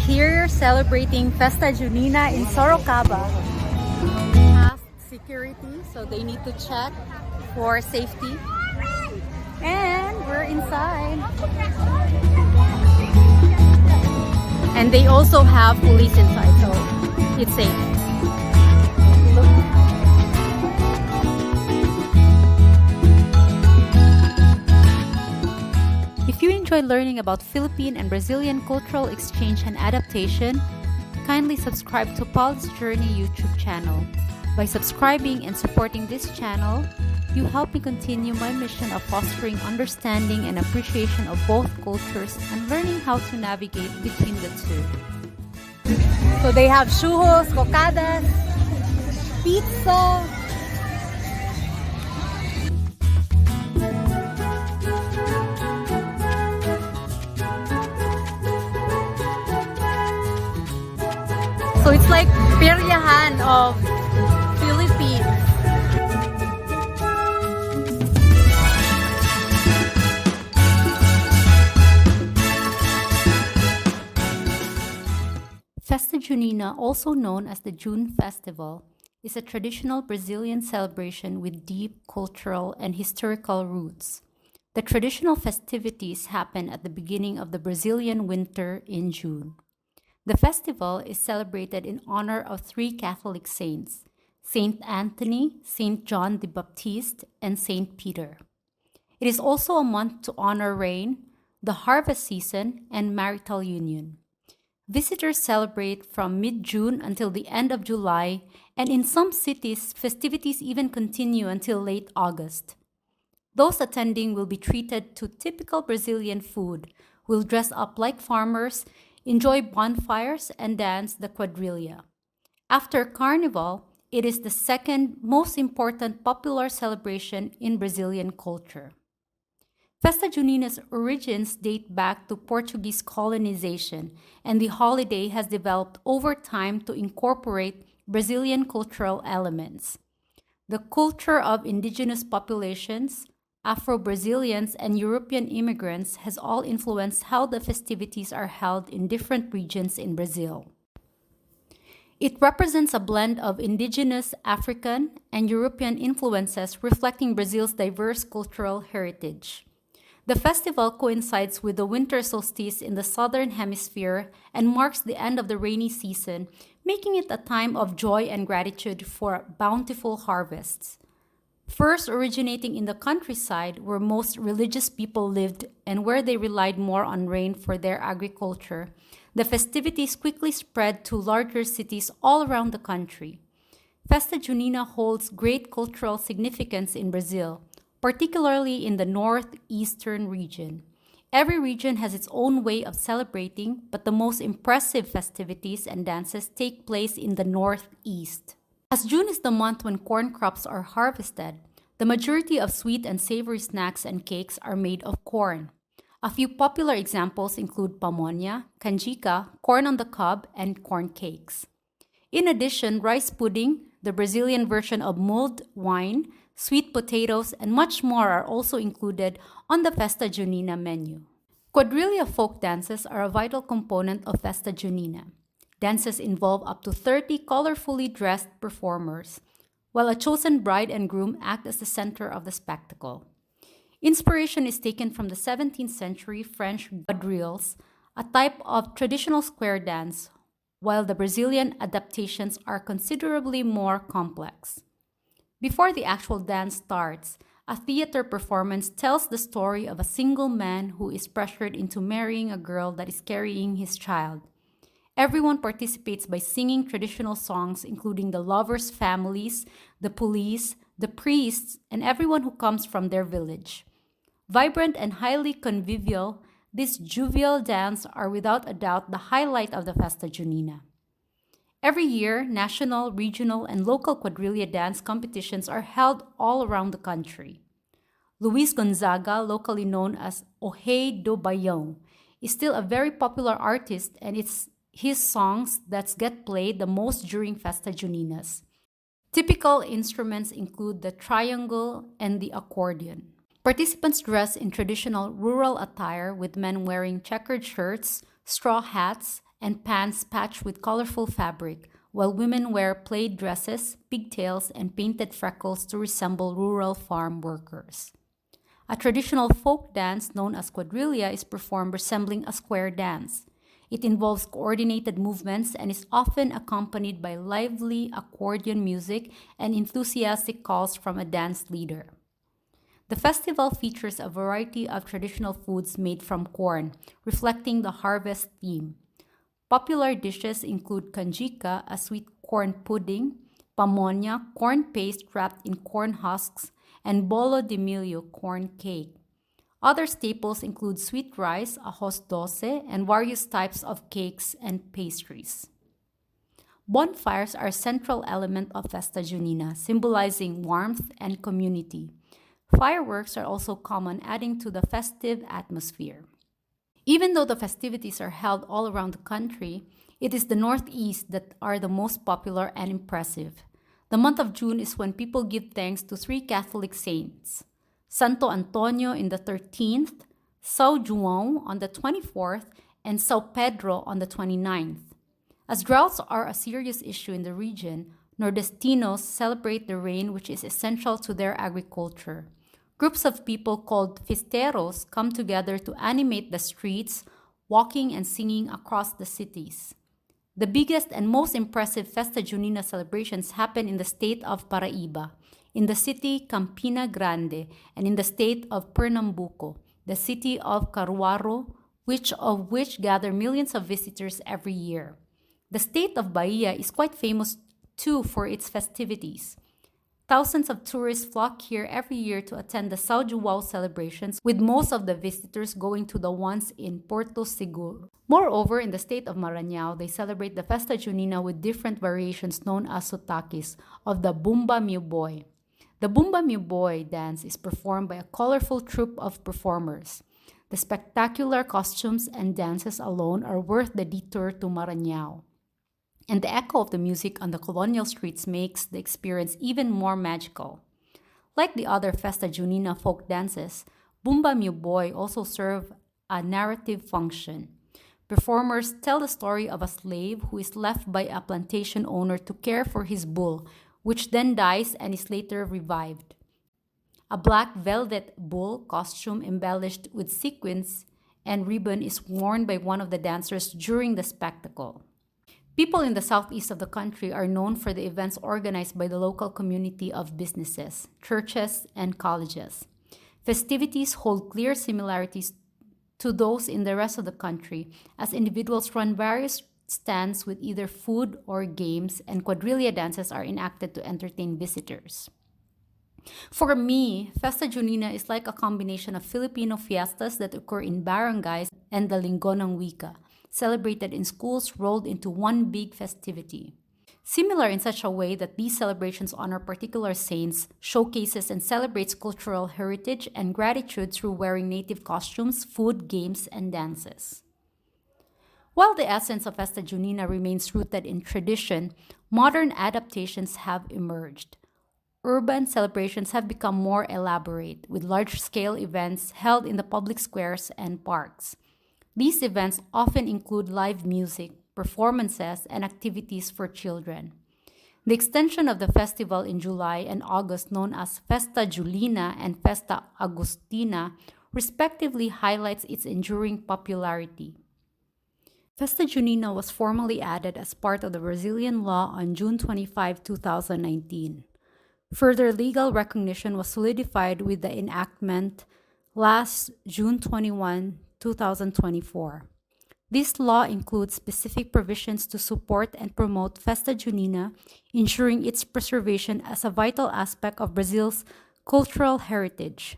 here celebrating Festa Junina in Sorocaba. Past security, so they need to check for safety. And we're inside. And they also have police inside, so it's safe. Look. If you enjoy learning about Philippine and Brazilian cultural exchange and adaptation, kindly subscribe to Poli's Journey YouTube channel. By subscribing and supporting this channel, you help me continue my mission of fostering understanding and appreciation of both cultures and learning how to navigate between the two. So they have churros, cocadas, pizza. So it's like peryahan of Philippines. Festa Junina, also known as the June Festival, is a traditional Brazilian celebration with deep cultural and historical roots. The traditional festivities happen at the beginning of the Brazilian winter in June. The festival is celebrated in honor of three Catholic saints, Saint Anthony, Saint John the Baptist, and Saint Peter. It is also a month to honor rain, the harvest season, and marital union. Visitors celebrate from mid-June until the end of July, and in some cities, festivities even continue until late August. Those attending will be treated to typical Brazilian food, will dress up like farmers, enjoy bonfires, and dance the Quadrilha. After Carnival, it is the second most important popular celebration in Brazilian culture. Festa Junina's origins date back to Portuguese colonization, and the holiday has developed over time to incorporate Brazilian cultural elements. The culture of indigenous populations, Afro-Brazilians, and European immigrants has all influenced how the festivities are held in different regions in Brazil. It represents a blend of indigenous, African, and European influences reflecting Brazil's diverse cultural heritage. The festival coincides with the winter solstice in the southern hemisphere and marks the end of the rainy season, making it a time of joy and gratitude for bountiful harvests. First originating in the countryside where most religious people lived and where they relied more on rain for their agriculture, the festivities quickly spread to larger cities all around the country. Festa Junina holds great cultural significance in Brazil, particularly in the northeastern region. Every region has its own way of celebrating, but the most impressive festivities and dances take place in the northeast. As June is the month when corn crops are harvested, the majority of sweet and savory snacks and cakes are made of corn. A few popular examples include pamonha, canjica, corn on the cob, and corn cakes. In addition, rice pudding, the Brazilian version of mulled wine, sweet potatoes, and much more are also included on the Festa Junina menu. Quadrilha folk dances are a vital component of Festa Junina. Dances involve up to 30 colorfully dressed performers, while a chosen bride and groom act as the center of the spectacle. Inspiration is taken from the 17th century French quadrilles, a type of traditional square dance, while the Brazilian adaptations are considerably more complex. Before the actual dance starts, a theater performance tells the story of a single man who is pressured into marrying a girl that is carrying his child. Everyone participates by singing traditional songs, including the lovers' families, the police, the priests, and everyone who comes from their village. Vibrant and highly convivial, these jovial dances are without a doubt the highlight of the Festa Junina. Every year, national, regional, and local quadrilla dance competitions are held all around the country. Luis Gonzaga, locally known as O Rei do Baião, is still a very popular artist, and it's his songs that get played the most during Festa Juninas. Typical instruments include the triangle and the accordion. Participants dress in traditional rural attire with men wearing checkered shirts, straw hats, and pants patched with colorful fabric, while women wear plaid dresses, pigtails, and painted freckles to resemble rural farm workers. A traditional folk dance known as Quadrilha is performed resembling a square dance. It involves coordinated movements and is often accompanied by lively accordion music and enthusiastic calls from a dance leader. The festival features a variety of traditional foods made from corn, reflecting the harvest theme. Popular dishes include kanjika, a sweet corn pudding, pamonya, corn paste wrapped in corn husks, and bolo de millo, corn cake. Other staples include sweet rice, arroz doce, and various types of cakes and pastries. Bonfires are a central element of Festa Junina, symbolizing warmth and community. Fireworks are also common, adding to the festive atmosphere. Even though the festivities are held all around the country, it is the Northeast that are the most popular and impressive. The month of June is when people give thanks to three Catholic saints: Santo Antonio in the 13th, São João on the 24th, and São Pedro on the 29th. As droughts are a serious issue in the region, Nordestinos celebrate the rain, which is essential to their agriculture. Groups of people called fiesteros come together to animate the streets, walking and singing across the cities. The biggest and most impressive Festa Junina celebrations happen in the state of Paraíba, in the city Campina Grande, and in the state of Pernambuco, the city of Caruaru, which gather millions of visitors every year. The state of Bahia is quite famous too for its festivities. Thousands of tourists flock here every year to attend the São João celebrations, with most of the visitors going to the ones in Porto Seguro. Moreover, in the state of Maranhão, they celebrate the Festa Junina with different variations known as sotaques of the Bumba Meu Boy. The Bumba Meu Boy dance is performed by a colorful troupe of performers. The spectacular costumes and dances alone are worth the detour to Maranhão. And the echo of the music on the colonial streets makes the experience even more magical. Like the other Festa Junina folk dances, Bumba Meu Boy also serve a narrative function. Performers tell the story of a slave who is left by a plantation owner to care for his bull, which then dies and is later revived. A black velvet bull costume embellished with sequins and ribbon is worn by one of the dancers during the spectacle. People in the southeast of the country are known for the events organized by the local community of businesses, churches, and colleges. Festivities hold clear similarities to those in the rest of the country, as individuals run various stands with either food or games, and quadrilla dances are enacted to entertain visitors. For me, Festa Junina is like a combination of Filipino fiestas that occur in barangays and the Linggo ng Wika, celebrated in schools rolled into one big festivity. Similar in such a way that these celebrations honor particular saints, showcases and celebrates cultural heritage and gratitude through wearing native costumes, food, games, and dances. While the essence of Festa Junina remains rooted in tradition, modern adaptations have emerged. Urban celebrations have become more elaborate, with large-scale events held in the public squares and parks. These events often include live music, performances, and activities for children. The extension of the festival in July and August, known as Festa Julina and Festa Agustina, respectively highlights its enduring popularity. Festa Junina was formally added as part of the Brazilian law on June 25, 2019. Further legal recognition was solidified with the enactment last June 21, 2024. This law includes specific provisions to support and promote Festa Junina, ensuring its preservation as a vital aspect of Brazil's cultural heritage.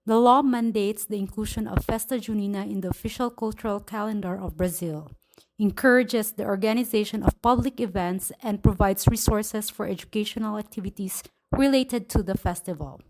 The law mandates the inclusion of Festa Junina in the official cultural calendar of Brazil, encourages the organization of public events, and provides resources for educational activities related to the festival.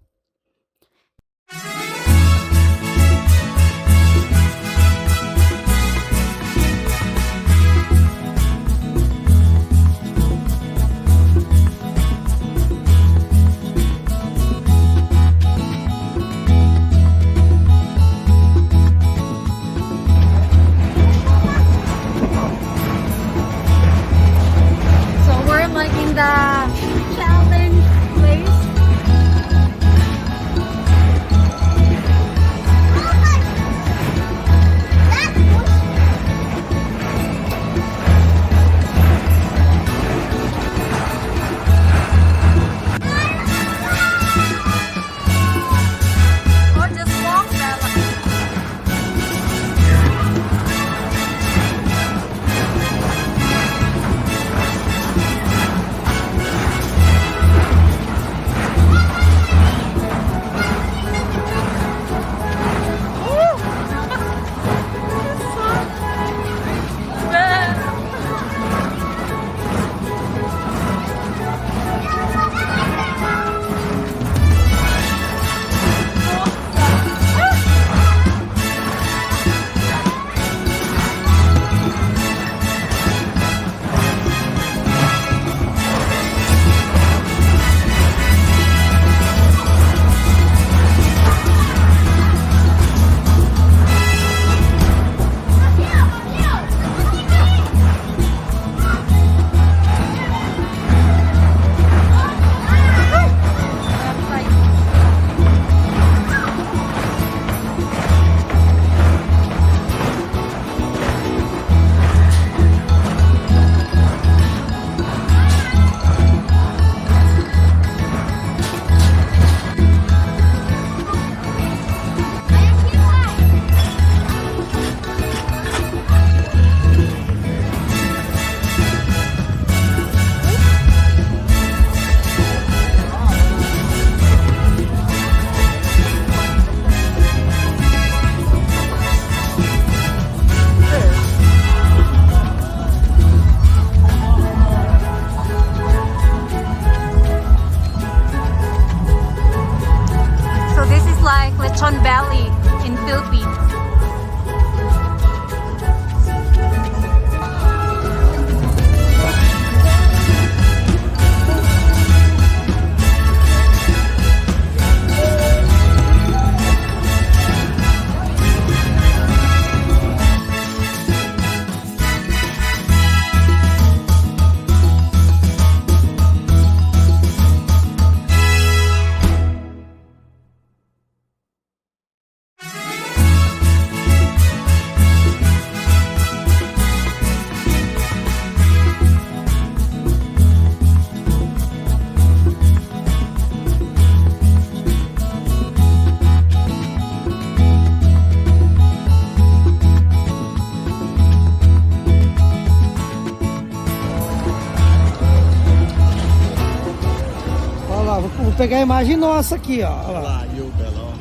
pegar a imagem nossa aqui, ó. Olha lá. Lá, yoga, ó.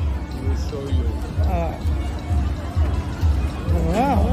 We'll show you. Olha lá.